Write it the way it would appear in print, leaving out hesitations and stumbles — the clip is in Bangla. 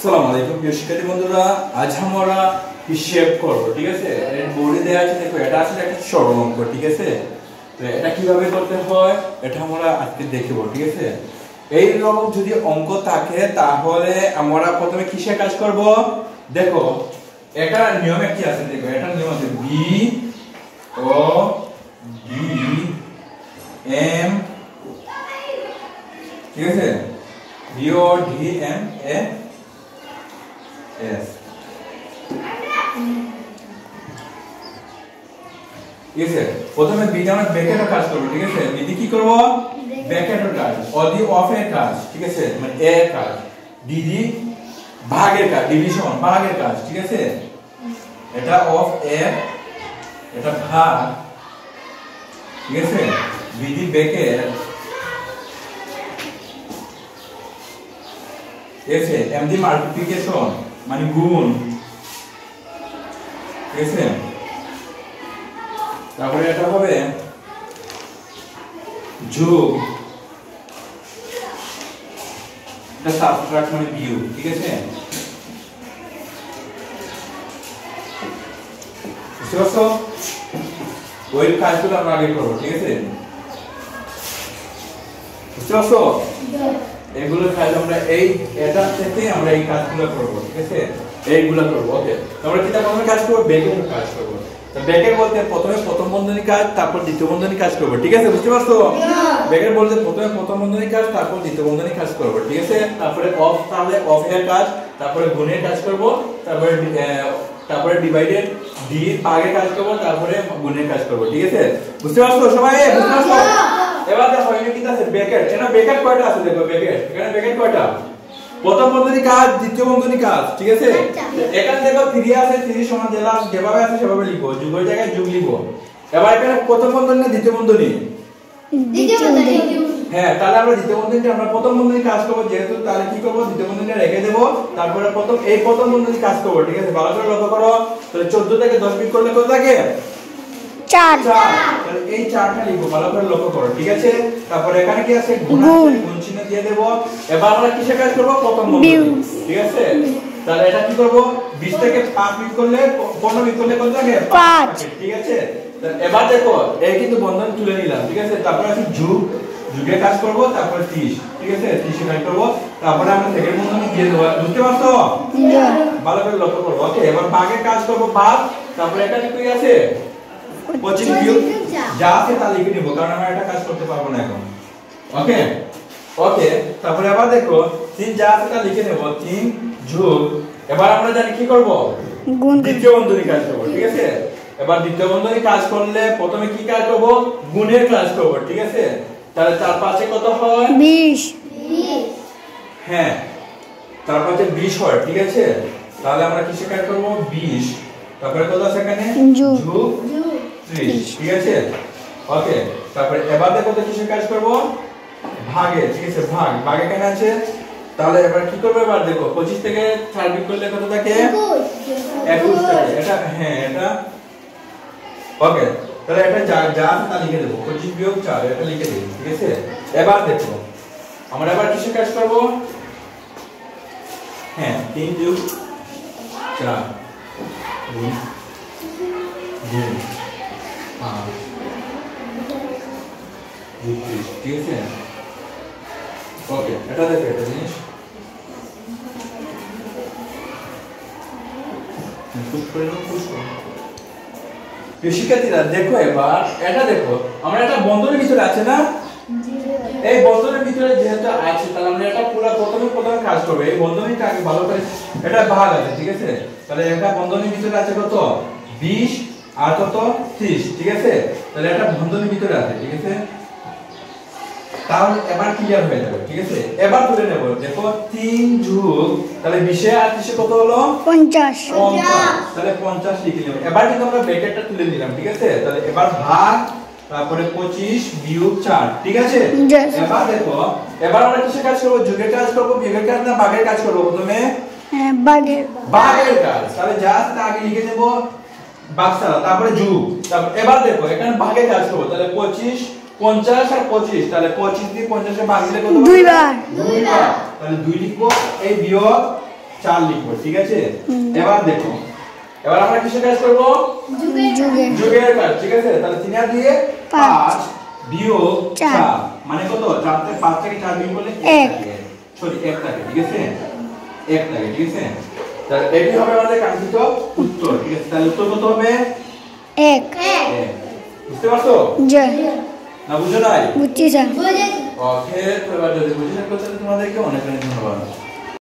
আসসালামু আলাইকুম প্রিয় শিক্ষার্থী বন্ধুরা, আজ আমরা হিসাব করব। ঠিক আছে, এর বোর্ডে দেওয়া আছে, দেখো এটা আসলে একটা সরল অঙ্ক। ঠিক আছে, তো এটা কিভাবে করতে হয় এটা আমরা আজকে দেখব। ঠিক আছে, এই রকম যদি অঙ্ক থাকে তাহলে আমরা প্রথমে কিসে কাজ করব? দেখো এটা নিয়ম কি আছে, দেখো এটা নিয়ম আছে বি ও ডি এম। ঠিক আছে, B O D M A S. ঠিক আছে, প্রথমে বি আমরা ব্র্যাকেটের কাজ করব। ঠিক আছে, বি কি করব? ব্র্যাকেটের কাজ, অদি অফ এর কাজ। ঠিক আছে, মানে এ এর কাজ, ডি ডি ভাগের কাজ, ডিভিশন ভাগের কাজ। ঠিক আছে, এটা অফ এ, এটা ভাগ। ঠিক আছে, বি ডি ব্র্যাকেট, এসে এম ডি মাল্টিপ্লিকেশন মানে গুণ। ঠিক আছে, তারপরে এটা হবে যোগ, এটা সাবট্রাক্ট মানে বিয়োগ। ঠিক আছে, বুঝতে পারছো? ওই কাজগুলো আমরা আগে করবো। ঠিক আছে, বুঝতে পারছো? এগুলো কাজ আমরা এই এটা থেকে আমরা এই কাজগুলো করব। ঠিক আছে, এইগুলো করব। ওকে, আমরা কিটা প্রথমে কাজ করব, ব্র্যাকেটের কাজ করব। তো ব্র্যাকেট বলতে প্রথমে প্রথম বন্ধনী কাজ, তারপর দ্বিতীয় বন্ধনী কাজ করব। ঠিক আছে, বুঝতে পারছো? ব্র্যাকেট বলতে প্রথমে প্রথম বন্ধনী কাজ, তারপর দ্বিতীয় বন্ধনী কাজ করব। ঠিক আছে, তারপরে অফ, তাহলে অফ এর কাজ, তারপরে গুণের কাজ করব, তারপরে ডিভাইডেড ডি ভাগের কাজ করব, তারপরে গুণের কাজ করব। ঠিক আছে, বুঝতে পারছো সবাই? বুঝতে পারছো? এবার দেখো এখানে কি আছে ব্র্যাকেট। এটা ব্র্যাকেট কয়টা আছে দেখো, ব্র্যাকেট এখানে ব্র্যাকেট কয়টা? প্রথম বন্ধনী কাজ, দ্বিতীয় বন্ধনী কাজ। ঠিক আছে, এখানে দেখো 3 আছে, 3 সমান যেভাবে আছে সেভাবে লিখো, যোগের জায়গায় যোগ লিখো। এবার এখানে প্রথম বন্ধনী না দ্বিতীয় বন্ধনী? দ্বিতীয় বন্ধনী। হ্যাঁ, তাহলে আমরা দ্বিতীয় বন্ধনীতে আমরা প্রথম বন্ধনী কাজ করব, যেহেতু তাহলে কি করব, দ্বিতীয় বন্ধনীটা রেখে দেব, তারপরে প্রথম বন্ধনী কাজ করব। ঠিক আছে, ভালো করে লক্ষ্য করো। তাহলে 14 থেকে 10 বিয়োগ করলে কত থাকে? 4। তাহলে এই 4টা লিখো, ভালো করে লক্ষ্য করো। ঠিক আছে, তারপরে এখানে কি আছে? গুণ চিহ্ন দিয়ে দেব। এবার আমরা কিসে কাজ করব? প্রথম বন্ধনী। ঠিক আছে, তাহলে এটা কি করব? 20 থেকে 5 বিয়োগ করলে 15 বিয়োগ করলে কত থাকে? 5। ঠিক আছে, এবার দেখো এই কিন্তু বন্ধন তুলে নিলাম। ঠিক আছে, তারপরে আছে যোগ, যোগের কাজ করব, তারপরে 30। ঠিক আছে, 30 এর কাজ করব, তারপরে আমরা সেকেন্ড বন্ধনী দিয়ে দেব। বুঝতে পারছো? ভালো করে লক্ষ্য করো। ওকে, এবার ভাগের কাজ করব, ভাগ। তারপরে এখানে কি আছে? 25 বিয়োগ যা আছে তা লিখে নিব, কারণ আমরা এটা কাজ করতে পারবো না এখন। ওকে ওকে, তারপরে আবার দেখো 3 যা আছে তা লিখে নেব, 3 যোগ, এবার আমরা জানি কি করব? গুণ, দ্বিতীয় বন্ধনী কাজ করব। ঠিক আছে, এবার দ্বিতীয় বন্ধনী কাজ করলে প্রথমে কি কাজ করব? গুণের কাজ করব। ঠিক আছে, তাহলে 4 5 এ কত হয়? 20। হ্যাঁ, 4 5 এ 20 হয়। ঠিক আছে, তাহলে আমরা কিসে কাজ করব? 20, তারপরে কত আছে এখানে? যোগ 30। ঠিক আছে, ওকে, তারপরে এবার দেখো তো কিসে কাজ করব? ভাগে। ঠিক আছে, ভাগ এখানে আছে, তাহলে এবার কি করব? এবার দেখো 25 থেকে 4 বিয়োগ করলে কত থাকে? 21 থাকে। এটা হ্যাঁ, এটা ওকে, তাহলে এটা যা তা লিখে দেব, 25 বিয়োগ 4 এটা লিখে দেব। ঠিক আছে, এবার দেখো আমরা এবার কিসে কাজ করব? হ্যাঁ, 3 যোগ 4 গুণ 5 যোগ 30। ঠিক আছে, ওকে, এটা দেখো, এটা জিনিস শিক্ষার্থীরা দেখো, এবার এটা দেখো, আমরা একটা বন্ধনের ভিতরে আছে না? এই বন্ধনের ভিতরে যেহেতু আছে, তাহলে আমরা এটা পুরো প্রথমে কাজ করব। এই বন্ধনীটা আগে ভালো করে, এটা ভাগ আছে। ঠিক আছে, তাহলে এটা বন্ধনের ভিতরে আছে কত? 20 আর কত? 30। ঠিক আছে, তাহলে এটা বন্ধনের ভিতরে আছে। ঠিক আছে, তাহলে এবার ক্লিয়ার হয়ে যাবে। ঠিক আছে, এবার তুলে নেব। দেখো 3 যোগ, তাহলে 20 আর 30 কত হলো? 50। তাহলে 50 লিখে নেব। এবার কিন্তু আমরা ব্র্যাকেটটা তুলে নিলাম। ঠিক আছে, তাহলে এবার ভাগ, তারপরে 25 বিয়োগ 4। ঠিক আছে, এবার দেখো এবার আমরা কিসে কাজ করব? যোগের কাজ করব, বিয়োগের কাজ না ভাগের কাজ করব? প্রথমে ভাগের কাজ। তাহলে যা আছে তা আগে লিখে দেব, ভাগ ছাড়া, তারপরে যোগ। তারপর এবার দেখো এখানে ভাগের কাজ করব, তাহলে 25 50 আর 25, তাহলে 25 দিয়ে 50 এর ভাগ দিলে কত? 2 বার। তাহলে 2 লিখবো, এই বিয়োগ 4 লিখবো, ঠিক আছে? এবার দেখো, এবার আমরা কিসের কাজ করব? যুগের যোগের কাজ, ঠিক আছে? তাহলে 3 আর 2 5 বিয়োগ 4 4 মানে কত? 4 থেকে 5 থেকে 4 বিয়োগ করলে 1 থাকে, সরি 1 থাকে, ঠিক আছে? 1 থাকে, ঠিক আছে? তাহলে এটি হবে আমাদের কাঙ্ক্ষিত উত্তর, ঠিক আছে? তাহলে উত্তর কত হবে? 1 1 বুঝতে পারছো জি না বুঝো নাই? বুঝছি স্যার ওকে, তো এবার যদি বুঝে থাকো তাহলে তোমাদেরকে অনেক অনেক ধন্যবাদ।